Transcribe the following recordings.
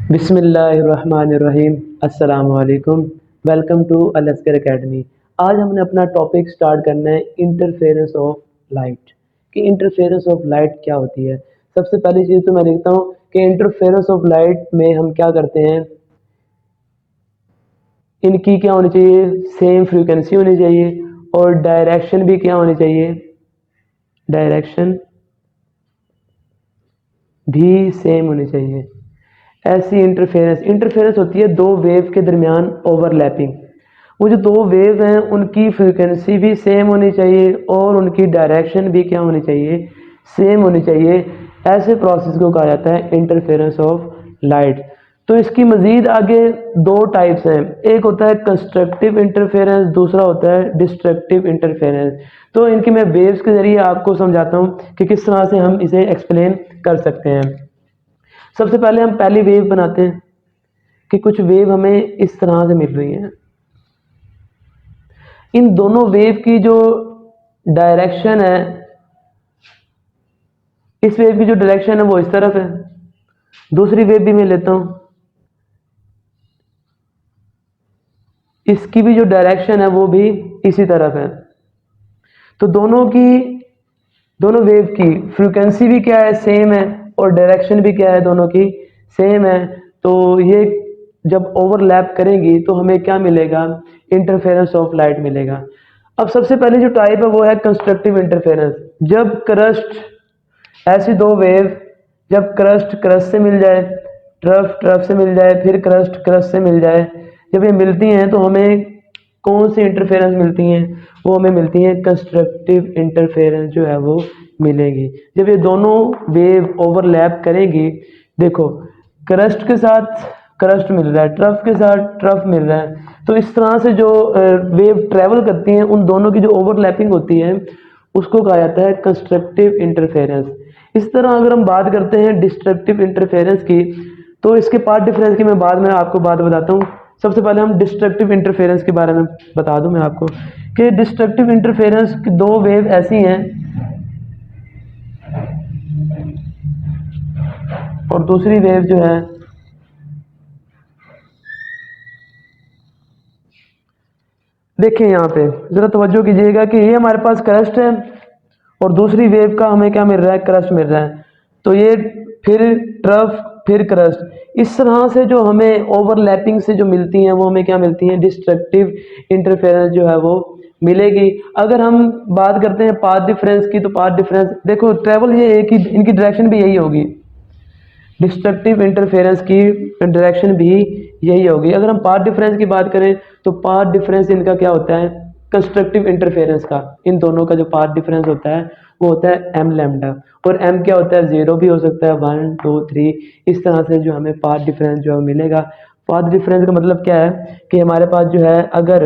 बिस्मिल्लाहिर्रहमानिर्रहीम। अस्सलाम वालेकुम। Welcome to Al Askar Academy. आज हमने अपना टॉपिक स्टार्ट करना है इंटरफेरेंस ऑफ लाइट कि इंटरफेरेंस ऑफ लाइट क्या होती है। सबसे पहली चीज़ तो मैं लिखता हूँ कि इंटरफेरेंस ऑफ लाइट में हम क्या करते हैं, इनकी क्या होनी चाहिए, सेम फ्रीक्वेंसी होनी चाहिए और डायरेक्शन भी क्या होनी चाहिए, डायरेक्शन भी सेम होनी चाहिए। ऐसी इंटरफेरेंस इंटरफेरेंस होती है दो वेव के दरमियान ओवरलैपिंग। वो जो दो वेव हैं उनकी फ्रीक्वेंसी भी सेम होनी चाहिए और उनकी डायरेक्शन भी क्या होनी चाहिए, सेम होनी चाहिए। ऐसे प्रोसेस को कहा जाता है इंटरफेरेंस ऑफ लाइट। तो इसकी मज़ीद आगे दो टाइप्स हैं, एक होता है कंस्ट्रक्टिव इंटरफेरेंस, दूसरा होता है डिस्ट्रक्टिव इंटरफेरेंस। तो इनकी मैं वेव्स के ज़रिए आपको समझाता हूँ कि किस तरह से हम इसे एक्सप्लेन कर सकते हैं। सबसे पहले हम पहली वेव बनाते हैं कि कुछ वेव हमें इस तरह से मिल रही हैं। इन दोनों वेव की जो डायरेक्शन है, इस वेव की जो डायरेक्शन है वो इस तरफ है, दूसरी वेव भी मैं लेता हूं, इसकी भी जो डायरेक्शन है वो भी इसी तरफ है। तो दोनों वेव की फ्रीक्वेंसी भी क्या है, सेम है और डायरेक्शन भी क्या है, दोनों की सेम है। तो ये जब ओवरलैप करेंगी तो हमें क्या मिलेगा, इंटरफेरेंस ऑफ लाइट मिलेगा। अब सबसे पहले जो टाइप है वो है कंस्ट्रक्टिव इंटरफेरेंस। जब क्रस्ट, ऐसी दो वेव, जब क्रस्ट क्रस्ट से मिल जाए, ट्रफ ट्रफ से मिल जाए, फिर क्रस्ट क्रस्ट से मिल जाए, जब ये मिलती हैं तो हमें कौन सी इंटरफेरेंस मिलती हैं, वो हमें मिलती हैं कंस्ट्रक्टिव इंटरफेरेंस जो है वो मिलेगी। जब ये दोनों वेव ओवरलैप करेंगी, देखो क्रस्ट के साथ क्रस्ट मिल रहा है, ट्रफ के साथ ट्रफ मिल रहा है, तो इस तरह से जो वेव ट्रेवल करती हैं उन दोनों की जो ओवरलैपिंग होती है उसको कहा जाता है कंस्ट्रक्टिव इंटरफेरेंस। इस तरह अगर हम बात करते हैं डिस्ट्रक्टिव इंटरफेरेंस की, तो इसके पार्ट डिफरेंस की मैं बाद में आपको बात बताता हूँ। सबसे पहले हम डिस्ट्रक्टिव इंटरफेरेंस के बारे में बता दूं मैं आपको कि डिस्ट्रक्टिव इंटरफेरेंस की दो वेव ऐसी हैं और दूसरी वेव जो है, देखिए यहाँ पे जरा तवज्जो कीजिएगा कि ये हमारे पास क्रस्ट है और दूसरी वेव का हमें क्या मिल रहा है, क्रस्ट मिल रहा है। तो ये फिर ट्रफ फिर क्रस्ट, इस तरह से जो हमें ओवरलैपिंग से जो मिलती हैं वो हमें क्या मिलती हैं, डिस्ट्रक्टिव इंटरफेरेंस जो है वो मिलेगी। अगर हम बात करते हैं पाथ डिफरेंस की, तो पाथ डिफरेंस देखो ट्रेवल ये एक ही, इनकी डायरेक्शन भी यही होगी, डिस्ट्रक्टिव इंटरफेरेंस की डायरेक्शन भी यही होगी। अगर हम पाथ डिफरेंस की बात करें तो पाथ डिफरेंस इनका क्या होता है, कंस्ट्रक्टिव इंटरफेरेंस का, इन दोनों का जो पाथ डिफरेंस होता है वो होता है एम लैम्डा। और एम क्या होता है, जीरो भी हो सकता है, 1 2 3, इस तरह से जो हमें पाथ डिफरेंस जो है मिलेगा। पाथ डिफरेंस का मतलब क्या है कि हमारे पास जो है, अगर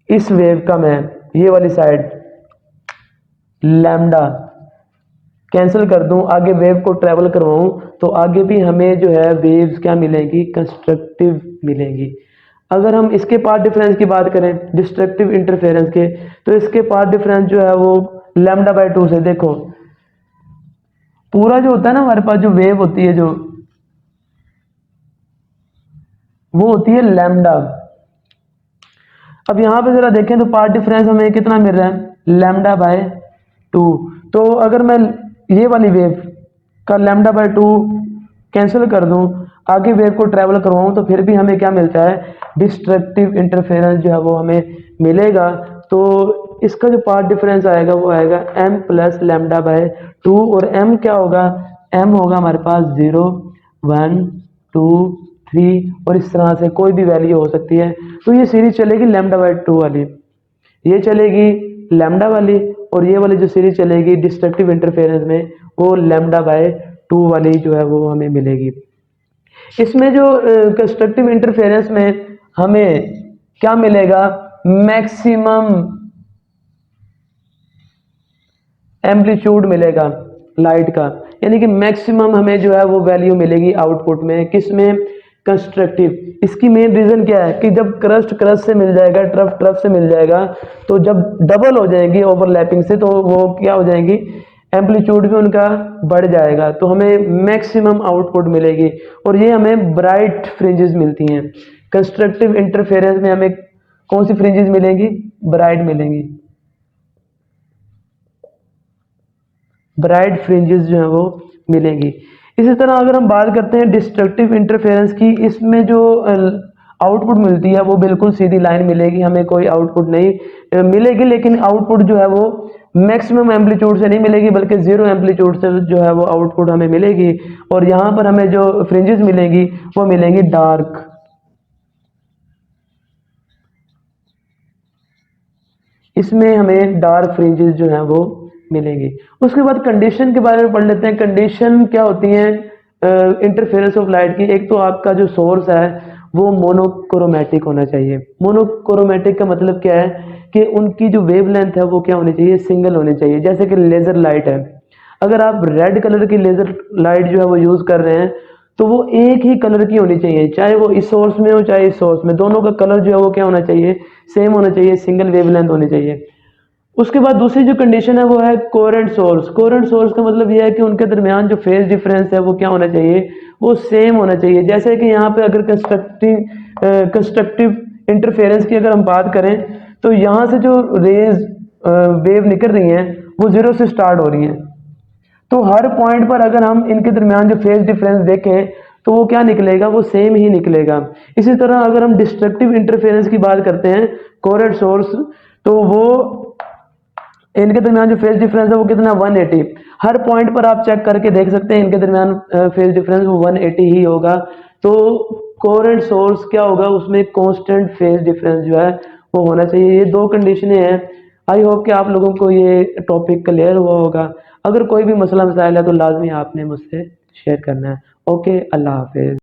इस वेव का मैं ये वाली साइड लैम्डा कैंसिल कर दूं, आगे वेव को ट्रेवल करवाऊं, तो आगे भी हमें जो है वेव्स क्या मिलेंगी, कंस्ट्रक्टिव मिलेंगी। अगर हम इसके पाथ डिफरेंस की बात करें डिस्ट्रक्टिव इंटरफेरेंस के, तो इसके पाथ डिफरेंस जो है वो लैम्डा बाय 2 से, देखो पूरा जो होता है ना हमारे पास जो वेव होती है, जो वो होती है लैम्डा। अब यहाँ पे जरा देखें तो पाथ डिफरेंस हमें कितना मिल रहा है, लैम्डा बाय 2। तो अगर मैं ये वाली वेव का लैम्डा बाय 2 कैंसिल कर दूं, आगे वेव को ट्रेवल करवाऊं, तो फिर भी हमें क्या मिलता है, डिस्ट्रक्टिव इंटरफेरेंस जो है वो हमें मिलेगा। तो इसका जो पार्ट डिफरेंस आएगा वो आएगा m प्लस लैम्डा बाय 2, और m क्या होगा, m होगा हमारे पास 0 1 2 3, और इस तरह से कोई भी वैल्यू हो सकती है। तो ये सीरीज चलेगी लैम्डा बाय 2 वाली, ये चलेगी लैम्डा वाली, और ये वाली जो सीरीज चलेगी डिस्ट्रक्टिव इंटरफेरेंस में वो लैम्डा बाय 2 वाली जो है वो हमें मिलेगी। इसमें जो कंस्ट्रक्टिव इंटरफेरेंस में हमें क्या मिलेगा, मैक्सिमम एम्पलीट्यूड मिलेगा लाइट का, यानी कि मैक्सिमम हमें जो है वो वैल्यू मिलेगी आउटपुट में, किसमें, कंस्ट्रक्टिव। इसकी मेन रीजन क्या है कि जब क्रस्ट क्रस्ट से मिल जाएगा, ट्रफ ट्रफ से मिल जाएगा, तो जब डबल हो जाएंगी ओवरलैपिंग से, तो वो क्या हो जाएंगी, एम्पलीट्यूड भी उनका बढ़ जाएगा, तो हमें मैक्सिमम आउटपुट मिलेगी। और ये हमें ब्राइट फ्रिंजेस मिलती हैं। कंस्ट्रक्टिव इंटरफेरेंस में हमें कौन सी फ्रिंजेस मिलेंगी? ब्राइट मिलेंगी। ब्राइट फ्रिंजेस जो है वो मिलेंगी। इसी तरह अगर हम बात करते हैं डिस्ट्रक्टिव इंटरफेरेंस की, इसमें जो आउटपुट मिलती है वो बिल्कुल सीधी लाइन मिलेगी, हमें कोई आउटपुट नहीं मिलेगी, लेकिन आउटपुट जो है वो मैक्सिमम एम्पलीट्यूड से नहीं मिलेगी, बल्कि जीरो एम्पलीट्यूड से जो है वो आउटपुट हमें मिलेगी। और यहाँ पर हमें जो फ्रिंजेस मिलेंगी वो मिलेंगी डार्क। इसमें हमें डार्क फ्रिंजेस जो हैं वो मिलेंगी। उसके बाद कंडीशन के बारे में पढ़ लेते हैं। कंडीशन क्या होती है इंटरफेरेंस ऑफ लाइट की? एक तो आपका जो सोर्स है वो मोनोक्रोमेटिक होना चाहिए। मोनोक्रोमेटिक का मतलब क्या है कि उनकी जो वेवलेंथ है वो क्या होनी चाहिए? सिंगल होनी चाहिए। जैसे कि लेजर लाइट है, अगर आप रेड कलर की लेजर लाइट जो है वो यूज कर रहे हैं तो वो एक ही कलर की होनी चाहिए, चाहे वो इस सोर्स में हो चाहे इस सोर्स में, दोनों का कलर जो है वो क्या होना चाहिए? सेम होना चाहिए, सिंगल वेवलेंथ होनी चाहिए। उसके बाद दूसरी जो कंडीशन है वो है कोरेंट सोर्स। कोरेंट सोर्स का मतलब यह है कि उनके दरमियान जो फेज डिफरेंस है वो क्या होना चाहिए? वो सेम होना चाहिए। जैसे कि यहाँ पे अगर कंस्ट्रक्टिव इंटरफेरेंस की अगर हम बात करें तो यहाँ से जो रेज वेव निकल रही हैं वो जीरो से स्टार्ट हो रही हैं, तो हर पॉइंट पर अगर हम इनके दरमियान जो फेज डिफरेंस देखें तो वो क्या निकलेगा? वो सेम ही निकलेगा। इसी तरह अगर हम डिस्ट्रक्टिव इंटरफेरेंस की बात करते हैं, कोरेंट सोर्स, तो वो इनके दरमियान जो फेज डिफरेंस है वो कितना? 180। हर पॉइंट पर आप चेक करके देख सकते हैं इनके दरमियान फेज डिफरेंस वो 180 ही होगा। तो कोरेंट सोर्स क्या होगा? उसमें कांस्टेंट फेज डिफरेंस जो है वो होना चाहिए। ये दो कंडीशनें हैं। आई होप कि आप लोगों को ये टॉपिक क्लियर हुआ होगा। अगर कोई भी मसला मसाइल है तो लाजमी आपने मुझसे शेयर करना है। ओके, अल्लाह हाफिज।